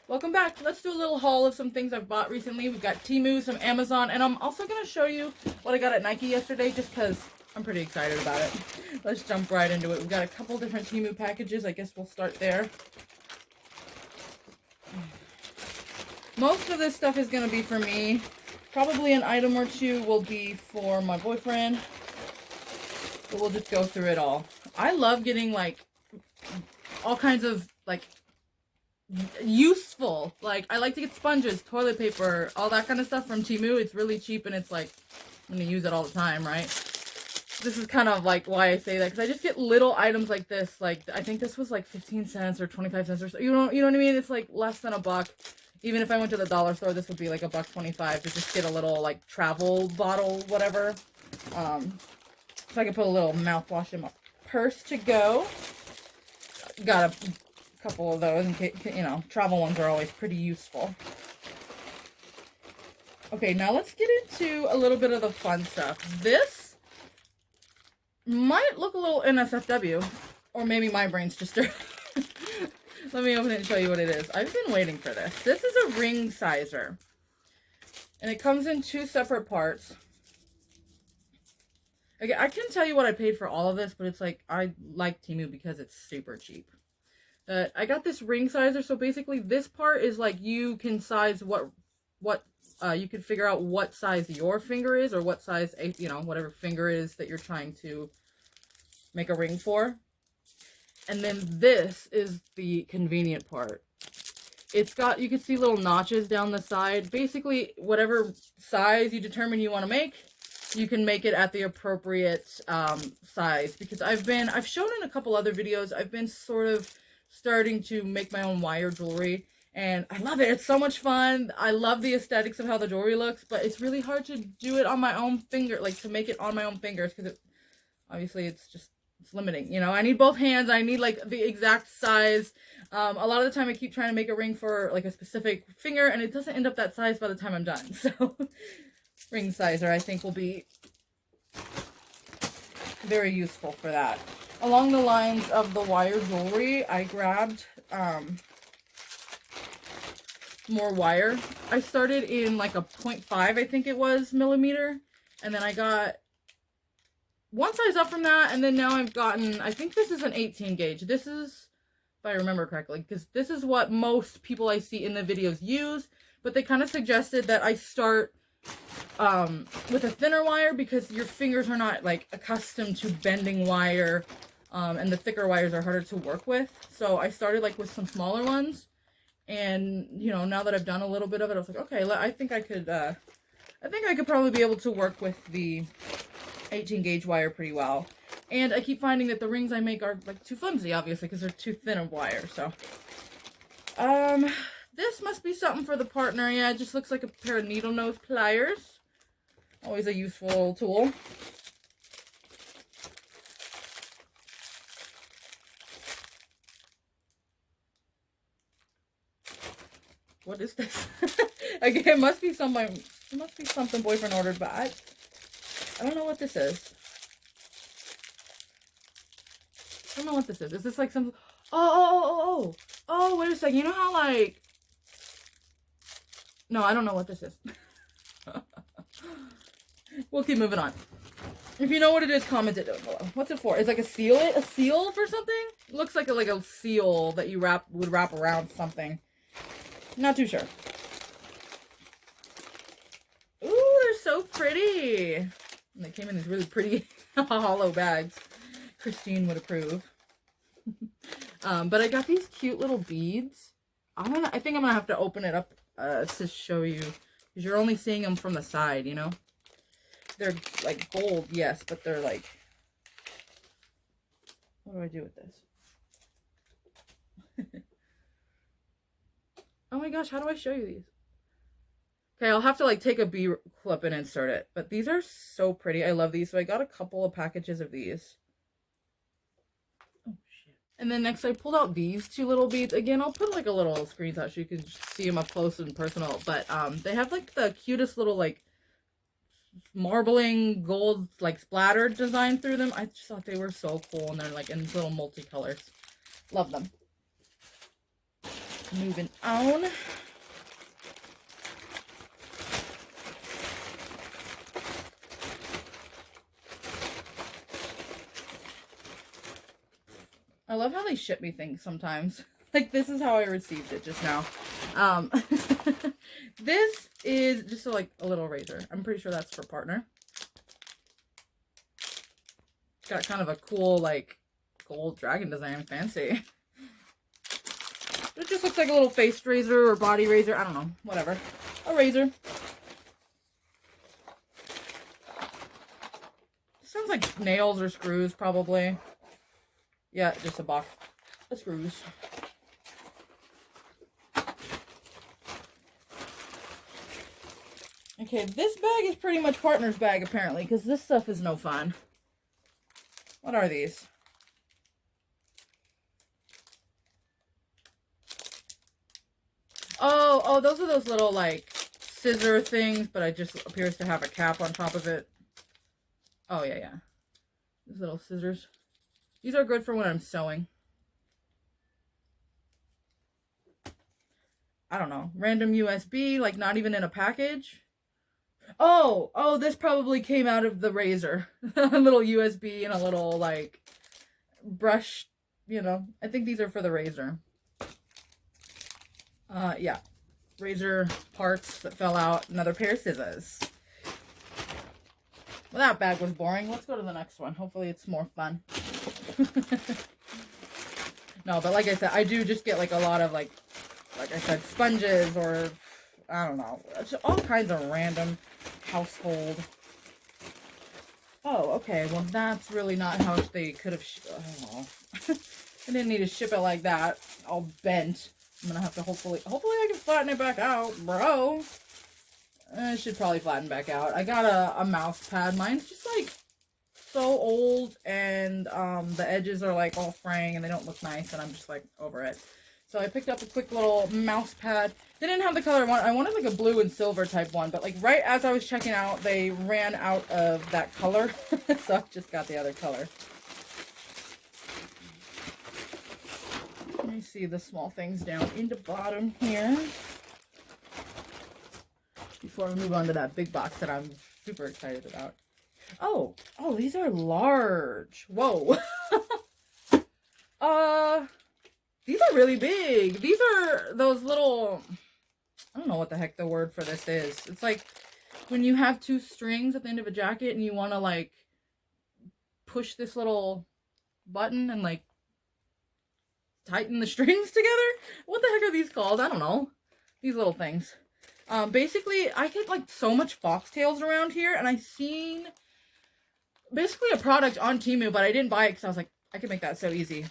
Welcome back. Let's do a little haul of some things I've bought recently. We've got Temu, some Amazon, and I'm also going to show you what I got at Nike yesterday just because I'm pretty excited about it. Let's jump right into it. We've got a couple different Temu packages. I guess we'll start there. Most of this stuff is going to be for me. Probably an item or two will be for my boyfriend. But we'll just go through it all. I love getting like all kinds of like useful, like I like to get sponges, toilet paper, all that kind of stuff from Temu. It's really cheap and it's like I'm gonna use it all the time, right? This is kind of like why I say that, because I just get little items like this. Like I think this was like 15 cents or 25 cents or so. You know what I mean? It's like less than a buck. Even if I went to the dollar store, this would be like $1.25 to just get a little like travel bottle, whatever. So I can put a little mouthwash in my purse to go. Got a couple of those in case, you know, travel ones are always pretty useful. Okay, now let's get into a little bit of the fun stuff. This might look a little NSFW, or maybe my brain's just dirty. Let me open it and show you what it is. I've been waiting for this. This is a ring sizer, and it comes in two separate parts. Okay, I can tell you what I paid for all of this, but it's like, I like Temu because it's super cheap. I got this ring sizer, so basically this part is like you can size what you can figure out what size your finger is, or what size, you know, whatever finger is that you're trying to make a ring for. And then this is the convenient part. It's got, you can see little notches down the side. Basically, whatever size you determine you want to make, you can make it at the appropriate size. Because I've shown in a couple other videos, I've been sort of starting to make my own wire jewelry, and I love it. It's so much fun. I love the aesthetics of how the jewelry looks, but it's really hard to do it on my own finger, like to make it on my own fingers, because obviously it's limiting, you know. I need both hands. I need like the exact size. A lot of the time I keep trying to make a ring for like a specific finger, and it doesn't end up that size by the time I'm done. So ring sizer I think will be very useful for that. Along the lines of the wire jewelry, I grabbed more wire. I started in like a 0.5, I think it was, millimeter. And then I got one size up from that. And then now I've gotten, I think this is an 18 gauge. This is, if I remember correctly, because this is what most people I see in the videos use. But they kind of suggested that I start with a thinner wire, because your fingers are not like accustomed to bending wire. And the thicker wires are harder to work with. So I started like with some smaller ones. And, you know, now that I've done a little bit of it, I was like, okay, I think I could probably be able to work with the 18 gauge wire pretty well. And I keep finding that the rings I make are like too flimsy, obviously, because they're too thin of wire. So, this must be something for the partner. Yeah, it just looks like a pair of needle nose pliers. Always a useful tool. What is this? Again, it must be something boyfriend ordered, but I don't know what this is. I don't know what this is. Is this like some? Oh, wait a second. You know how like? No, I don't know what this is. We'll keep moving on. If you know what it is, comment it down below. What's it for? It's like a seal. A seal for something? It looks like a seal that you would wrap around something. Not too sure. Ooh, they're so pretty. And they came in these really pretty hollow bags. Christine would approve. But I got these cute little beads. I think I'm gonna have to open it up to show you, because you're only seeing them from the side, you know. They're like gold, yes, but they're like. What do I do with this? Oh my gosh, how do I show you these? Okay, I'll have to like take a B clip and insert it. But these are so pretty. I love these. So I got a couple of packages of these. Oh shit. And then next I pulled out these two little beads. Again, I'll put like a little screenshot so you can see them up close and personal. But they have like the cutest little like marbling gold like splattered design through them. I just thought they were so cool, and they're like in little multicolors. Love them. Moving on. I love how they ship me things sometimes. Like, this is how I received it just now. This is just like a little razor. I'm pretty sure that's for partner. It's got kind of a cool, like, gold dragon design. Fancy. It just looks like a little face razor or body razor. I don't know. Whatever. A razor. Sounds like nails or screws, probably. Yeah, just a box of screws. Okay, this bag is pretty much partner's bag, apparently, because this stuff is no fun. What are these? Oh, those are those little, like, scissor things, but it just appears to have a cap on top of it. Oh, yeah. These little scissors. These are good for when I'm sewing. I don't know. Random USB, like not even in a package. Oh, this probably came out of the razor. A little USB and a little, like, brush, you know. I think these are for the razor. Yeah. Razor parts that fell out. Another pair of scissors. Well, that bag was boring. Let's go to the next one. Hopefully it's more fun. No, but like I said, I do just get, like, a lot of, like I said, sponges or, I don't know, all kinds of random household. Oh, okay. Well, that's really not how they could have, I don't know. I didn't need to ship it like that, all bent. I'm gonna have to hopefully I can flatten it back out, bro. I should probably flatten back out. I got a mouse pad. Mine's just, like, so old, and the edges are, like, all fraying, and they don't look nice, and I'm just, like, over it. So I picked up a quick little mouse pad. They didn't have the color one. I wanted, like, a blue and silver type one, but, like, right as I was checking out, they ran out of that color. So I just got the other color. Let me see the small things down in the bottom here. Before we move on to that big box that I'm super excited about. Oh, these are large. Whoa. These are really big. These are those little, I don't know what the heck the word for this is. It's like when you have two strings at the end of a jacket and you want to, like, push this little button and, like, tighten the strings together. What the heck are these called? I don't know. These little things. Basically, I get, like, so much foxtails around here, and I seen basically a product on Temu, but I didn't buy it because I was like, I can make that so easy.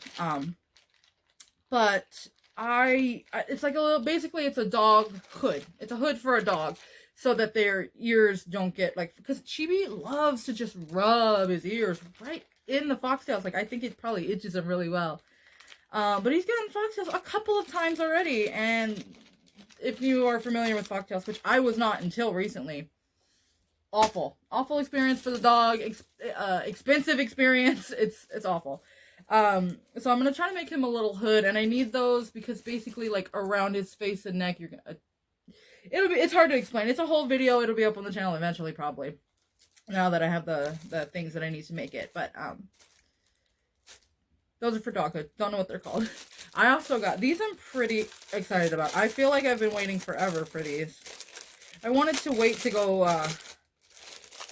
But it's like a little, basically it's a dog hood. It's a hood for a dog so that their ears don't get, like, because Chibi loves to just rub his ears right in the foxtails. Like, I think it probably itches him really well. But he's gotten foxtails a couple of times already, and if you are familiar with foxtails, which I was not until recently, awful experience for the dog. Expensive experience. It's awful. So I'm gonna try to make him a little hood, and I need those because basically, like, around his face and neck, it's hard to explain. It's a whole video. It'll be up on the channel eventually, probably, now that I have the things that I need to make it. But those are for dog hood. Don't know what they're called. I also got these. I'm pretty excited about. I feel like I've been waiting forever for these. I wanted to wait to go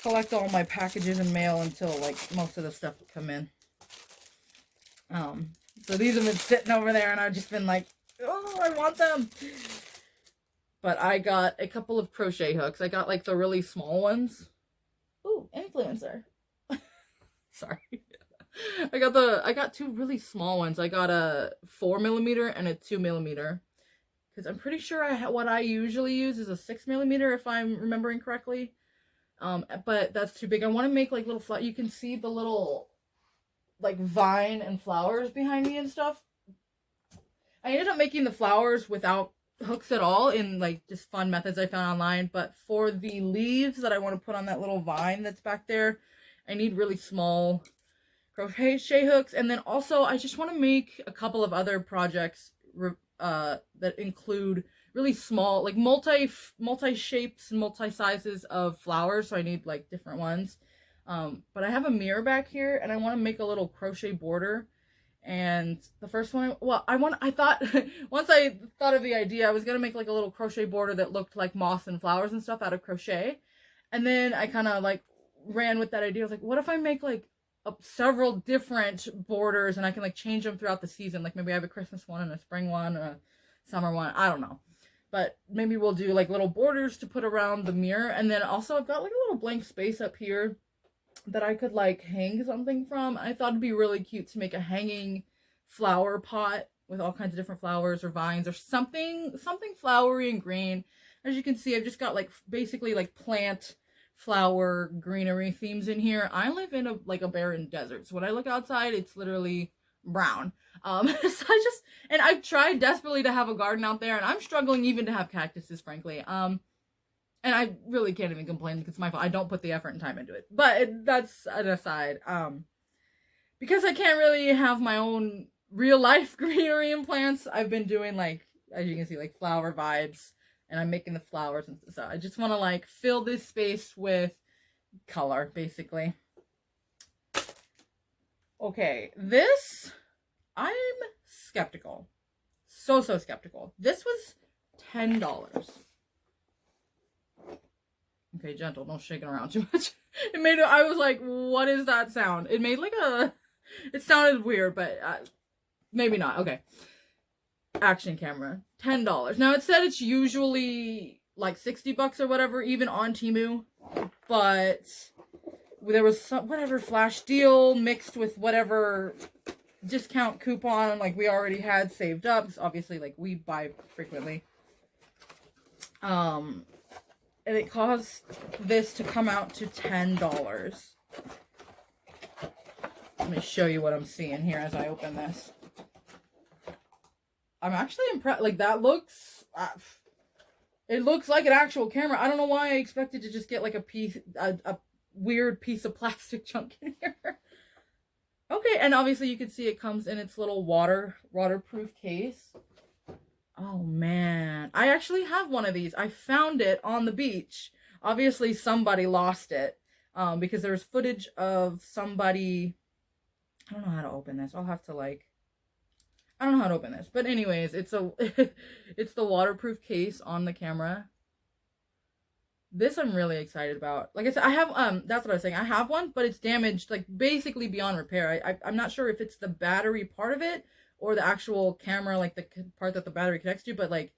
collect all my packages and mail until, like, most of the stuff would come in. So these have been sitting over there, and I've just been like, oh, I want them. But I got a couple of crochet hooks. I got, like, the really small ones. Ooh, influencer. Sorry. I got two really small ones. I got a 4mm and a 2mm. Because I'm pretty sure what I usually use is a 6mm, if I'm remembering correctly. But that's too big. I want to make, like, little you can see the little, like, vine and flowers behind me and stuff. I ended up making the flowers without hooks at all in, like, just fun methods I found online. But for the leaves that I want to put on that little vine that's back there, I need really small crochet hooks. And then also I just want to make a couple of other projects that include really small, like multi shapes and multi sizes of flowers. So I need like different ones. But I have a mirror back here, and I want to make a little crochet border. And the first one, I thought once I thought of the idea, I was gonna make like a little crochet border that looked like moss and flowers and stuff out of crochet. And then I kind of like ran with that idea. I was like, what if I make like several different borders, and I can like change them throughout the season? Like maybe I have a Christmas one and a spring one and a summer one. I don't know. But maybe we'll do like little borders to put around the mirror. And then also I've got like a little blank space up here that I could like hang something from. I thought it'd be really cute to make a hanging flower pot with all kinds of different flowers or vines or something flowery and green. As you can see, I've just got like basically like plant, flower, greenery themes in here. I live in a barren desert, so when I look outside, it's literally brown. So and I've tried desperately to have a garden out there, and I'm struggling even to have cactuses, frankly. And I really can't even complain because it's my fault. I don't put the effort and time into it. But that's an aside. Because I can't really have my own real life greenery and plants, I've been doing like, as you can see, like flower vibes. And I'm making the flowers. And so I just want to like fill this space with color, basically. Okay, this, I'm skeptical. So skeptical. This was $10. Okay, gentle, don't shake it around too much. I was like, what is that sound? It made like it sounded weird, but maybe not. Okay. Action camera, $10. Now it said it's usually like $60 or whatever, even on Temu, but there was some whatever flash deal mixed with whatever discount coupon like we already had saved up. Because obviously, like we buy frequently. And it caused this to come out to $10. Let me show you what I'm seeing here as I open this. I'm actually impressed. Like that looks, it looks like an actual camera. I don't know why I expected to just get like a weird piece of plastic chunk in here. Okay, and obviously you can see it comes in its little waterproof case. Oh man, I actually have one of these. I found it on the beach. Obviously somebody lost it because there's footage of somebody. I don't know how to open this. I'll have to like, I don't know how to open this. But anyways, it's it's the waterproof case on the camera. This I'm really excited about. Like I said, I have that's what I was saying. I have one, but it's damaged like basically beyond repair. I'm not sure if it's the battery part of it or the actual camera, like the part that the battery connects to, but like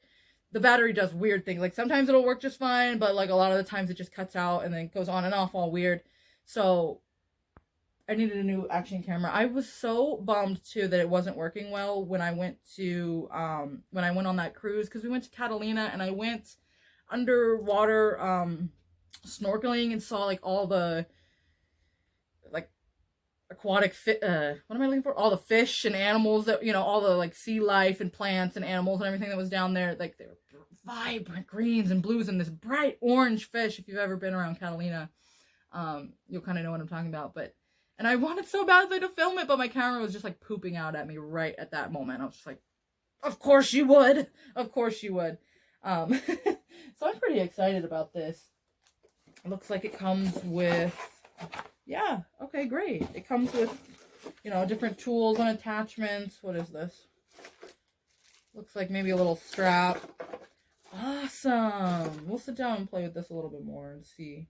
the battery does weird things. Like sometimes it'll work just fine, but like a lot of the times it just cuts out and then goes on and off all weird. So I needed a new action camera. I was so bummed too that it wasn't working well when I went on that cruise, because we went to Catalina and I went underwater snorkeling and saw like all the like aquatic what am I looking for? All the fish and animals that, you know, all the like sea life and plants and animals and everything that was down there. Like they were vibrant greens and blues and this bright orange fish. If you've ever been around Catalina, you'll kind of know what I'm talking about. And I wanted so badly to film it, but my camera was just like pooping out at me right at that moment. I was just like, of course you would. Of course you would. So I'm pretty excited about this. It looks like it comes with, yeah, okay, great. It comes with, you know, different tools and attachments. What is this? Looks like maybe a little strap. Awesome. We'll sit down and play with this a little bit more and see.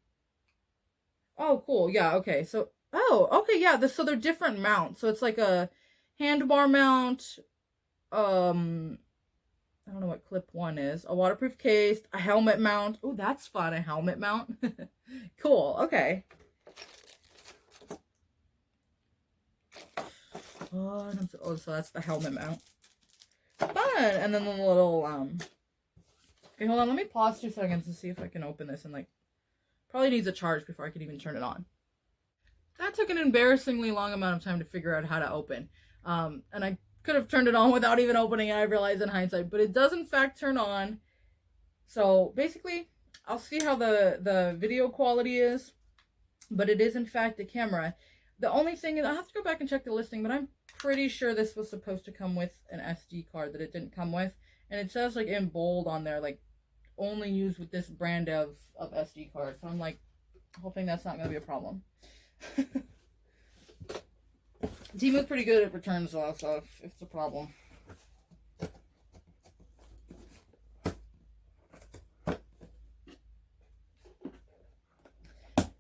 Oh, cool. Yeah, okay. So, oh, okay, yeah. So they're different mounts. So it's like a handbar mount. I don't know what clip one is. A waterproof case, a helmet mount. Oh, that's fun. A helmet mount. Cool. Okay. Oh, so that's the helmet mount. Fun. And then the little, okay, hold on. Let me pause 2 seconds to see if I can open this and like, probably needs a charge before I can even turn it on. That took an embarrassingly long amount of time to figure out how to open. And I could have turned it on without even opening it, I realized in hindsight, but it does in fact turn on. So basically, I'll see how the video quality is, but it is in fact a camera. The only thing is, I'll have to go back and check the listing, but I'm pretty sure this was supposed to come with an SD card that it didn't come with. And it says like in bold on there, like only used with this brand of SD card. So I'm like hoping that's not going to be a problem. Temu's pretty good at returns though, so if it's a problem.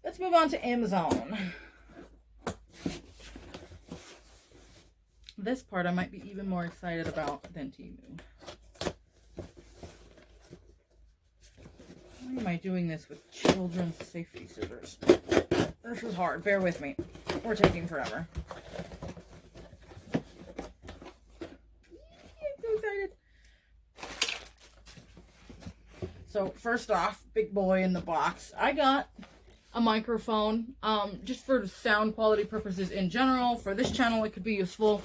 Let's move on to Amazon. This part I might be even more excited about than Temu. Why am I doing this with children's safety scissors? This is hard. Bear with me. We're taking forever. I'm so excited. So first off, big boy in the box. I got a microphone, just for sound quality purposes in general. For this channel, it could be useful.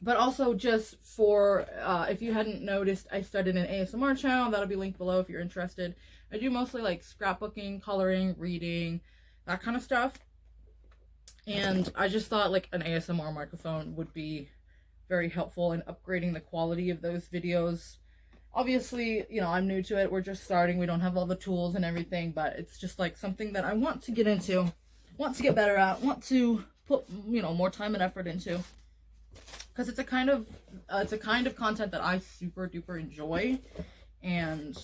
But also just for, if you hadn't noticed, I started an ASMR channel. That'll be linked below if you're interested. I do mostly like scrapbooking, coloring, reading, that kind of stuff. And I just thought like an ASMR microphone would be very helpful in upgrading the quality of those videos. Obviously, you know, I'm new to it. We're just starting. We don't have all the tools and everything, but it's just like something that I want to get into, want to get better at, want to put, you know, more time and effort into. Because it's a kind of content that I super duper enjoy, and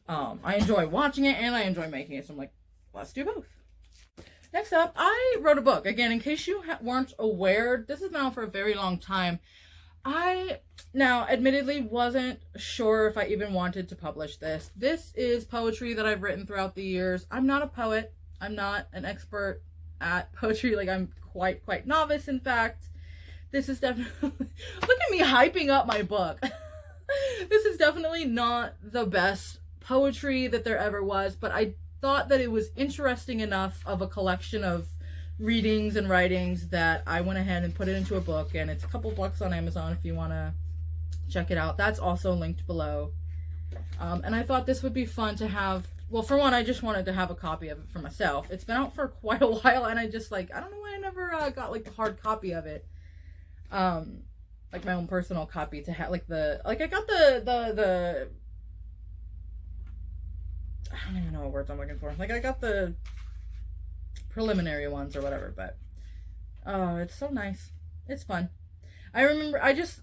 I enjoy watching it and I enjoy making it. So I'm like, let's do both. Next up, I wrote a book. Again, in case you weren't aware, this is now for a very long time. I now admittedly wasn't sure if I even wanted to publish this. This is poetry that I've written throughout the years. I'm not a poet. I'm not an expert at poetry. Like, I'm quite novice, in fact. This is definitely, look at me hyping up my book. This is definitely not the best poetry that there ever was, but I thought that it was interesting enough of a collection of readings and writings that I went ahead and put it into a book, and it's a couple bucks on Amazon if you want to check it out. That's also linked below. And I thought this would be fun to have. Well, for one, I just wanted to have a copy of it for myself. It's been out for quite a while, and I just like, I don't know why I never got like the hard copy of it. Like my own personal copy to have, like I got the I don't even know what words I'm looking for. Like I got the preliminary ones or whatever, but oh, it's so nice. It's fun. I just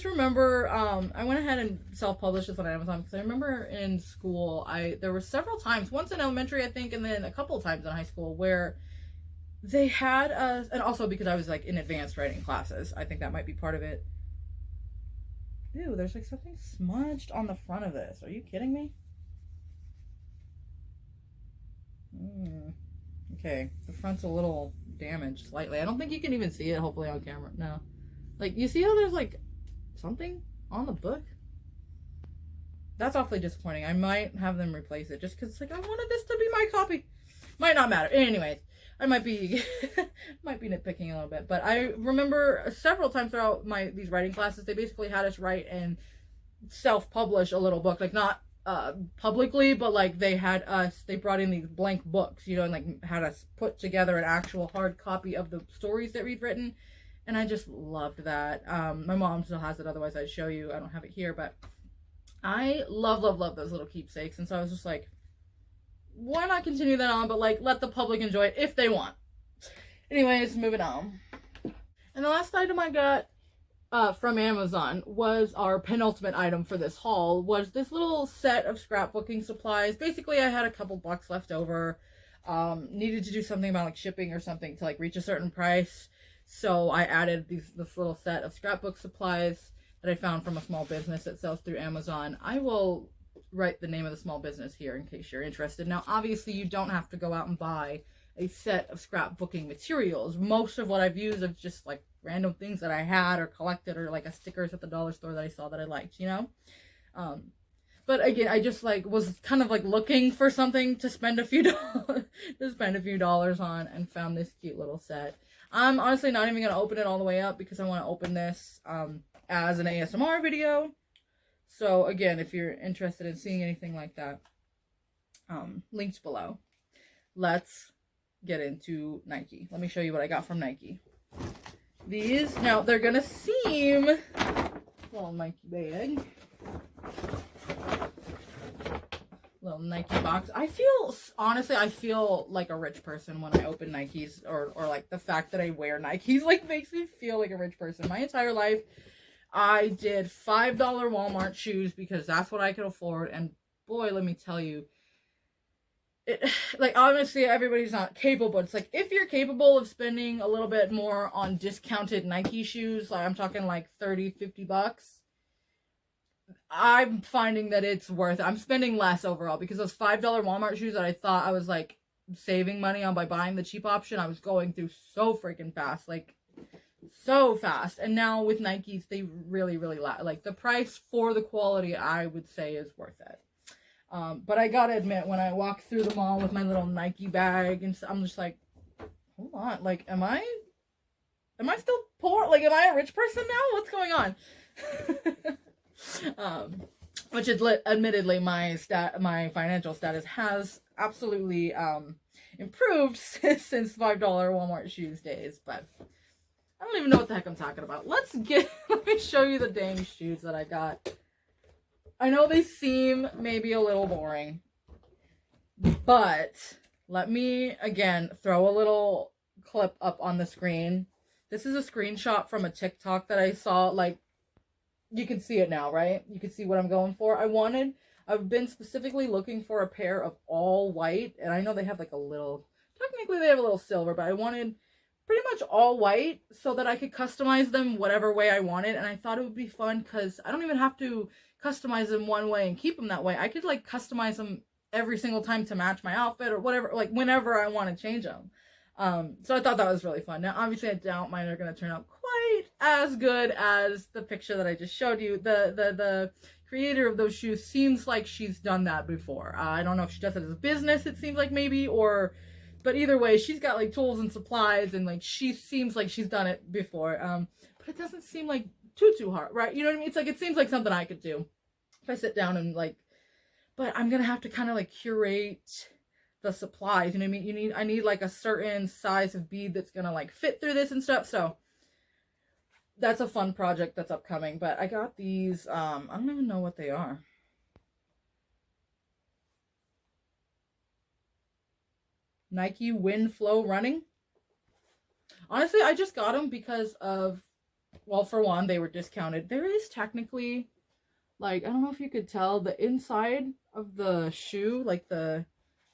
remember I went ahead and self-published this on Amazon because I remember in school there were several times, once in elementary I think, and then a couple of times in high school, where they had and also because I was like in advanced writing classes, I think that might be part of it. Ew, there's like something smudged on the front of this. Are you kidding me? Okay, the front's a little damaged slightly. I don't think you can even see it, hopefully, on camera. No. Like, you see how there's like something on the book? That's awfully disappointing. I might have them replace it just because, like, I wanted this to be my copy. Might not matter. Anyways, I might be nitpicking a little bit, but I remember several times throughout these writing classes, they basically had us write and self-publish a little book, like not publicly, but like they brought in these blank books, you know, and like had us put together an actual hard copy of the stories that we'd written, and I just loved that. My mom still has it, otherwise I'd show you. I don't have it here, but I love those little keepsakes, and so I was just like, why not continue that on, but like let the public enjoy it if they want. Anyways, moving on. And the last item I got from Amazon was our penultimate item for this haul, was this little set of scrapbooking supplies. Basically, I had a couple bucks left over, needed to do something about like shipping or something to like reach a certain price, so I added this little set of scrapbook supplies that I found from a small business that sells through Amazon. I will write the name of the small business here in case you're interested. Now, obviously, you don't have to go out and buy a set of scrapbooking materials. Most of what I've used is just like random things that I had or collected, or like a stickers at the dollar store that I saw that I liked, you know? But again, I just like was kind of like looking for something to spend a few dollars on, and found this cute little set. I'm honestly not even going to open it all the way up because I want to open this as an ASMR video. So again, if you're interested in seeing anything like that, links below. Let's get into Nike. Let me show you what I got from Nike. These, now they're gonna seem little Nike bag, little Nike box. Honestly, I feel like a rich person when I open Nikes, or like the fact that I wear Nikes like makes me feel like a rich person. My entire life, I did $5 Walmart shoes because that's what I could afford, and boy, let me tell you, like, obviously everybody's not capable, but it's like, if you're capable of spending a little bit more on discounted Nike shoes, like I'm talking like 30-50 bucks, I'm finding that it's worth it. I'm spending less overall because those $5 Walmart shoes that I thought I was like saving money on by buying the cheap option, I was going through so freaking fast, like so fast. And now with Nikes, they really like the price for the quality, I would say, is worth it. But I gotta admit, when I walk through the mall with my little Nike bag, and I'm just like, hold on, like, am I still poor? Like, am I a rich person now? What's going on? Which is admittedly, my financial status has absolutely improved since $5 Walmart shoes days. But I don't even know what the heck I'm talking about. Let me show you the dang shoes that I got. I know they seem maybe a little boring, but let me, again, throw a little clip up on the screen. This is a screenshot from a TikTok that I saw. Like, you can see it now, right? You can see what I'm going for. I've been specifically looking for a pair of all white, and I know they have like technically they have a little silver, but I wanted pretty much all white so that I could customize them whatever way I wanted. And I thought it would be fun because I don't even have to customize them one way and keep them that way. I could like customize them every single time to match my outfit or whatever, like whenever I want to change them. So I thought that was really fun. Now, obviously, I doubt mine are going to turn out quite as good as the picture that I just showed you. The creator of those shoes seems like she's done that before. I don't know if she does it as a business, it seems like maybe, but either way, she's got like tools and supplies, and like she seems like she's done it before. But it doesn't seem like too hard, right? You know what I mean? It's like, it seems like something I could do if I sit down and like, but I'm gonna have to kind of like curate the supplies, you know what I mean? I need like a certain size of bead that's gonna like fit through this and stuff. So that's a fun project that's upcoming. But I got these, I don't even know what they are. Nike Wind Flow Running. Honestly, I just got them because of, well, for one, they were discounted. There is technically, like, I don't know if you could tell, the inside of the shoe, like the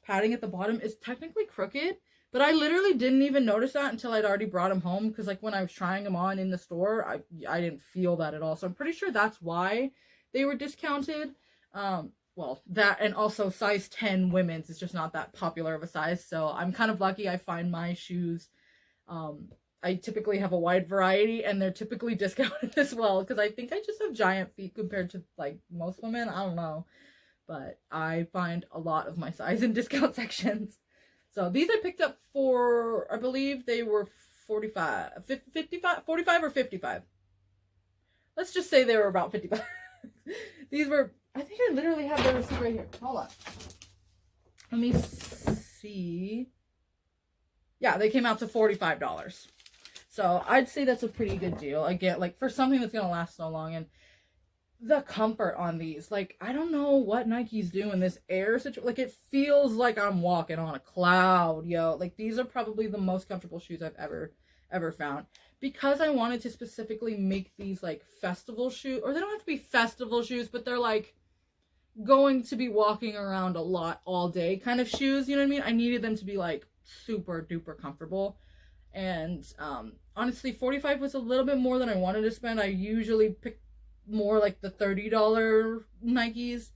padding at the bottom, is technically crooked. But I literally didn't even notice that until I'd already brought them home. Because, like, when I was trying them on in the store, I didn't feel that at all. So I'm pretty sure that's why they were discounted. Well, that, and also size 10 women's is just not that popular of a size. So I'm kind of lucky I find my shoes. I typically have a wide variety, and they're typically discounted as well, because I think I just have giant feet compared to like most women. I don't know, but I find a lot of my size in discount sections. So these I picked up for, I believe they were 45 or 55. Let's just say they were about 55. These were, I think I literally have the receipt right here. Hold on. Let me see. Yeah, they came out to $45. So I'd say that's a pretty good deal. Again, like for something that's going to last so long. And the comfort on these, like, I don't know what Nike's doing this air situation. Like, it feels like I'm walking on a cloud, yo. Like, these are probably the most comfortable shoes I've ever found. Because I wanted to specifically make these like festival shoes, or they don't have to be festival shoes, but they're like going to be walking around a lot all day kind of shoes, you know what I mean? I needed them to be like super duper comfortable. And honestly, $45 was a little bit more than I wanted to spend. I usually pick more like the $30 Nikes,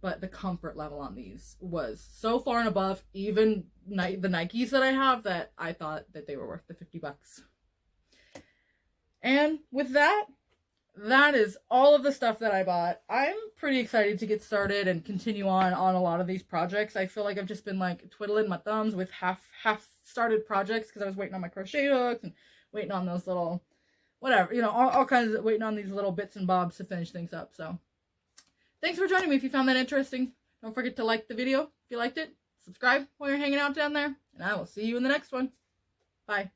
but the comfort level on these was so far and above even the Nikes that I have, that I thought that they were worth the $50. And with that, that is all of the stuff that I bought. I'm pretty excited to get started and continue on a lot of these projects. I feel like I've just been like twiddling my thumbs with half started projects because I was waiting on my crochet hooks and waiting on those little, whatever, you know, all kinds of, waiting on these little bits and bobs to finish things up. So thanks for joining me. If you found that interesting, don't forget to like the video if you liked it. Subscribe while you're hanging out down there, and I will see you in the next one. Bye.